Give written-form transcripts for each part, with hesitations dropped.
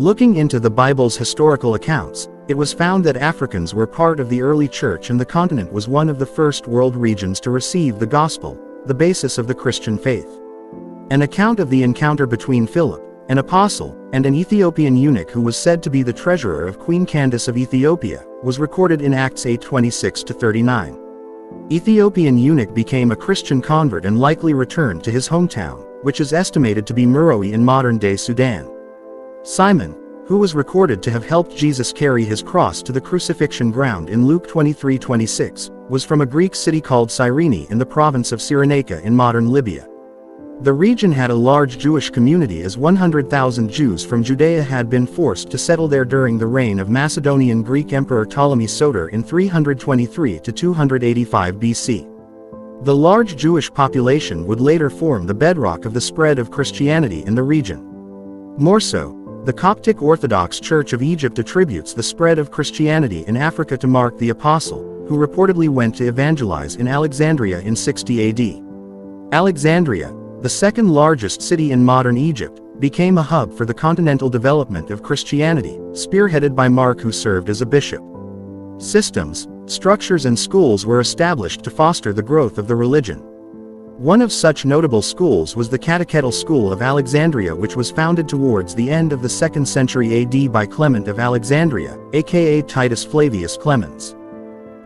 Looking into the Bible's historical accounts, it was found that Africans were part of the early church and the continent was one of the first world regions to receive the gospel, the basis of the Christian faith. An account of the encounter between Phillip, an apostle, and an Ethiopian eunuch who was said to be the treasurer of Queen Candace of Ethiopia, was recorded in Acts 8:26-39. Ethiopian eunuch became a Christian convert and likely returned to his hometown, which is estimated to be Meroe in modern-day Sudan. Simon, who was recorded to have helped Jesus carry his cross to the crucifixion ground in Luke 23:26, was from a Greek city called Cyrene in the province of Cyrenaica in modern Libya. The region had a large Jewish community as 100,000 Jews from Judea had been forced to settle there during the reign of Macedonian Greek Emperor Ptolemy Soter in 323 to 285 BC. The large Jewish population would later form the bedrock of the spread of Christianity in the region. More so, the Coptic Orthodox Church of Egypt attributes the spread of Christianity in Africa to Mark the Apostle, who reportedly went to evangelize in Alexandria in 60 AD. Alexandria, the second largest city in modern Egypt, became a hub for the continental development of Christianity, spearheaded by Mark, who served as a bishop. Systems, structures and schools were established to foster the growth of the religion. One of such notable schools was the Catechetical School of Alexandria, which was founded towards the end of the 2nd century AD by Clement of Alexandria, aka Titus Flavius Clemens.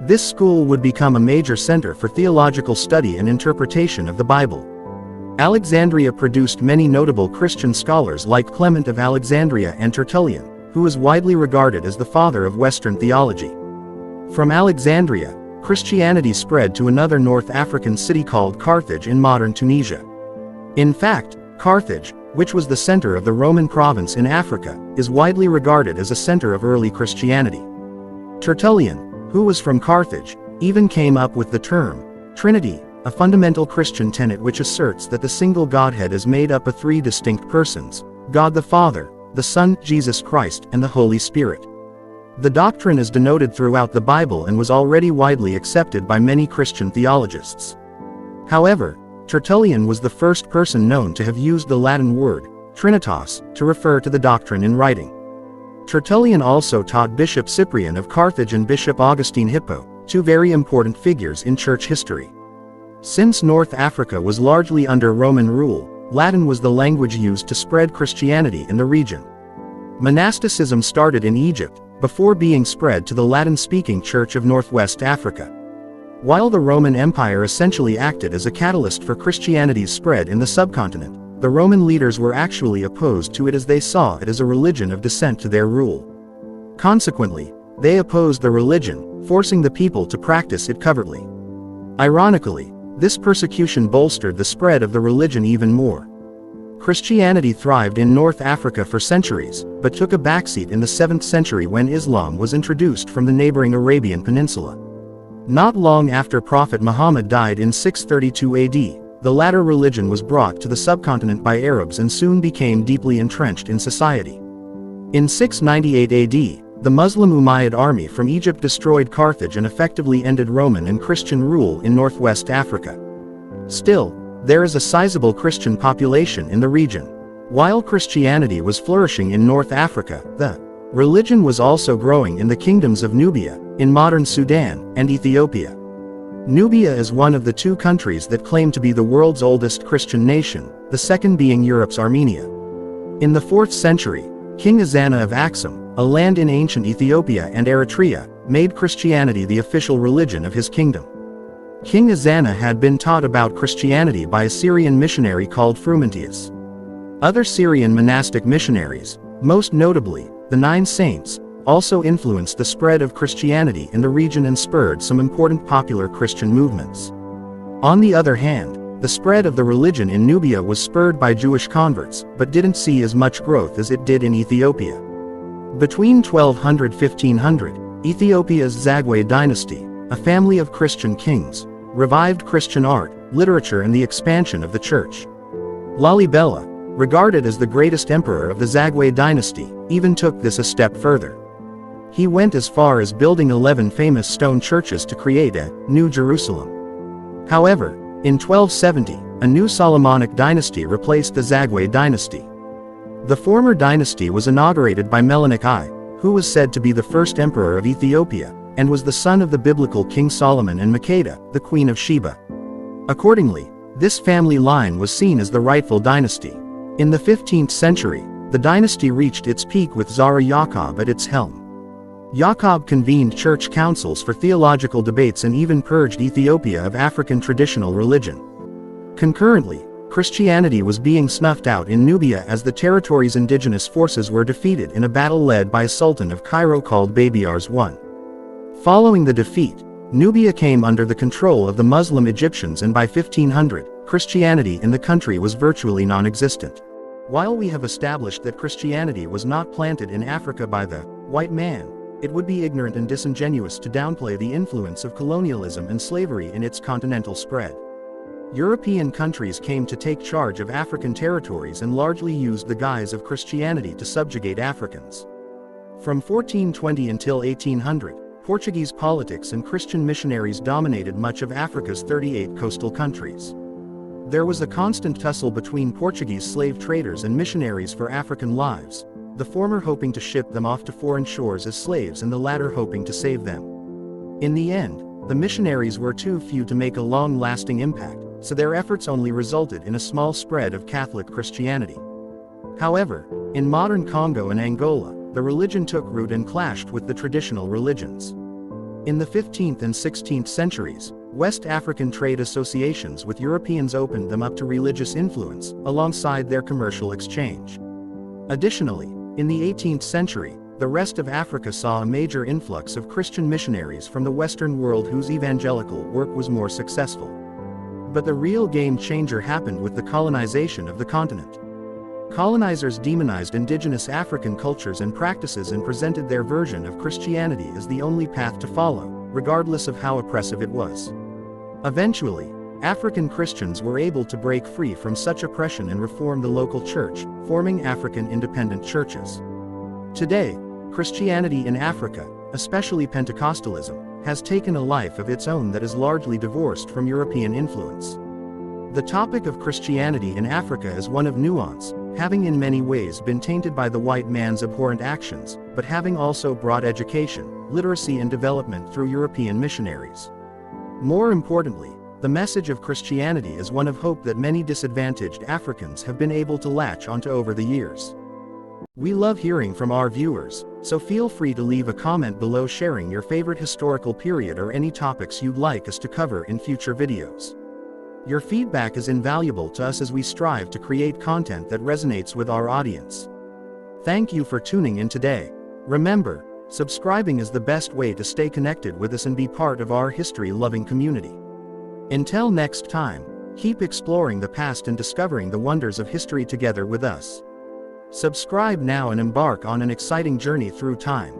This school would become a major center for theological study and interpretation of the Bible. Alexandria produced many notable Christian scholars like Clement of Alexandria and Tertullian, who is widely regarded as the father of Western theology. From Alexandria, Christianity spread to another North African city called Carthage in modern Tunisia. In fact, Carthage, which was the center of the Roman province in Africa, is widely regarded as a center of early Christianity. Tertullian, who was from Carthage, even came up with the term Trinity, a fundamental Christian tenet which asserts that the single Godhead is made up of three distinct persons: God the Father, the Son, Jesus Christ, and the Holy Spirit. The doctrine is denoted throughout the Bible and was already widely accepted by many Christian theologists. However, Tertullian was the first person known to have used the Latin word, trinitas, to refer to the doctrine in writing. Tertullian also taught Bishop Cyprian of Carthage and Bishop Augustine Hippo, two very important figures in church history. Since North Africa was largely under Roman rule, Latin was the language used to spread Christianity in the region. Monasticism started in Egypt, before being spread to the Latin-speaking Church of Northwest Africa. While the Roman Empire essentially acted as a catalyst for Christianity's spread in the subcontinent, the Roman leaders were actually opposed to it as they saw it as a religion of descent to their rule. Consequently, they opposed the religion, forcing the people to practice it covertly. Ironically, this persecution bolstered the spread of the religion even more. Christianity thrived in North Africa for centuries, but took a backseat in the 7th century when Islam was introduced from the neighboring Arabian Peninsula. Not long after Prophet Muhammad died in 632 AD, the latter religion was brought to the subcontinent by Arabs and soon became deeply entrenched in society. In 698 AD, the Muslim Umayyad army from Egypt destroyed Carthage and effectively ended Roman and Christian rule in northwest Africa. Still, there is a sizable Christian population in the region. While Christianity was flourishing in North Africa, the religion was also growing in the kingdoms of Nubia, in modern Sudan, and Ethiopia. Nubia is one of the two countries that claim to be the world's oldest Christian nation, the second being Europe's Armenia. In the 4th century, King Ezana of Aksum, a land in ancient Ethiopia and Eritrea, made Christianity the official religion of his kingdom. King Ezana had been taught about Christianity by a Syrian missionary called Frumentius. Other Syrian monastic missionaries, most notably, the 9 Saints, also influenced the spread of Christianity in the region and spurred some important popular Christian movements. On the other hand, the spread of the religion in Nubia was spurred by Jewish converts, but didn't see as much growth as it did in Ethiopia. Between 1200–1500, Ethiopia's Zagwe dynasty, a family of Christian kings, revived Christian art, literature and the expansion of the church. Lalibela, regarded as the greatest emperor of the Zagwe dynasty, even took this a step further. He went as far as building 11 famous stone churches to create a New Jerusalem. However, in 1270, a new Solomonic dynasty replaced the Zagwe dynasty. The former dynasty was inaugurated by Meroe I, who was said to be the first emperor of Ethiopia, and was the son of the biblical King Solomon and Makeda, the Queen of Sheba. Accordingly, this family line was seen as the rightful dynasty. In the 15th century, the dynasty reached its peak with Zara Yaqub at its helm. Yaqub convened church councils for theological debates and even purged Ethiopia of African traditional religion. Concurrently, Christianity was being snuffed out in Nubia as the territory's indigenous forces were defeated in a battle led by a sultan of Cairo called Babyars I. Following the defeat, Nubia came under the control of the Muslim Egyptians, and by 1500, Christianity in the country was virtually non-existent. While we have established that Christianity was not planted in Africa by the white man, it would be ignorant and disingenuous to downplay the influence of colonialism and slavery in its continental spread. European countries came to take charge of African territories and largely used the guise of Christianity to subjugate Africans. From 1420 until 1800, Portuguese politics and Christian missionaries dominated much of Africa's 38 coastal countries. There was a constant tussle between Portuguese slave traders and missionaries for African lives, the former hoping to ship them off to foreign shores as slaves and the latter hoping to save them. In the end, the missionaries were too few to make a long-lasting impact, so their efforts only resulted in a small spread of Catholic Christianity. However, in modern Congo and Angola, the religion took root and clashed with the traditional religions. In the 15th and 16th centuries, West African trade associations with Europeans opened them up to religious influence, alongside their commercial exchange. Additionally, in the 18th century, the rest of Africa saw a major influx of Christian missionaries from the Western world whose evangelical work was more successful. But the real game changer happened with the colonization of the continent. Colonizers demonized indigenous African cultures and practices and presented their version of Christianity as the only path to follow, regardless of how oppressive it was. Eventually, African Christians were able to break free from such oppression and reform the local church, forming African independent churches. Today, Christianity in Africa, especially Pentecostalism, has taken a life of its own that is largely divorced from European influence. The topic of Christianity in Africa is one of nuance, having in many ways been tainted by the white man's abhorrent actions, but having also brought education, literacy and development through European missionaries. More importantly, the message of Christianity is one of hope that many disadvantaged Africans have been able to latch onto over the years. We love hearing from our viewers, so feel free to leave a comment below sharing your favorite historical period or any topics you'd like us to cover in future videos. Your feedback is invaluable to us as we strive to create content that resonates with our audience. Thank you for tuning in today. Remember, subscribing is the best way to stay connected with us and be part of our history-loving community. Until next time, keep exploring the past and discovering the wonders of history together with us. Subscribe now and embark on an exciting journey through time.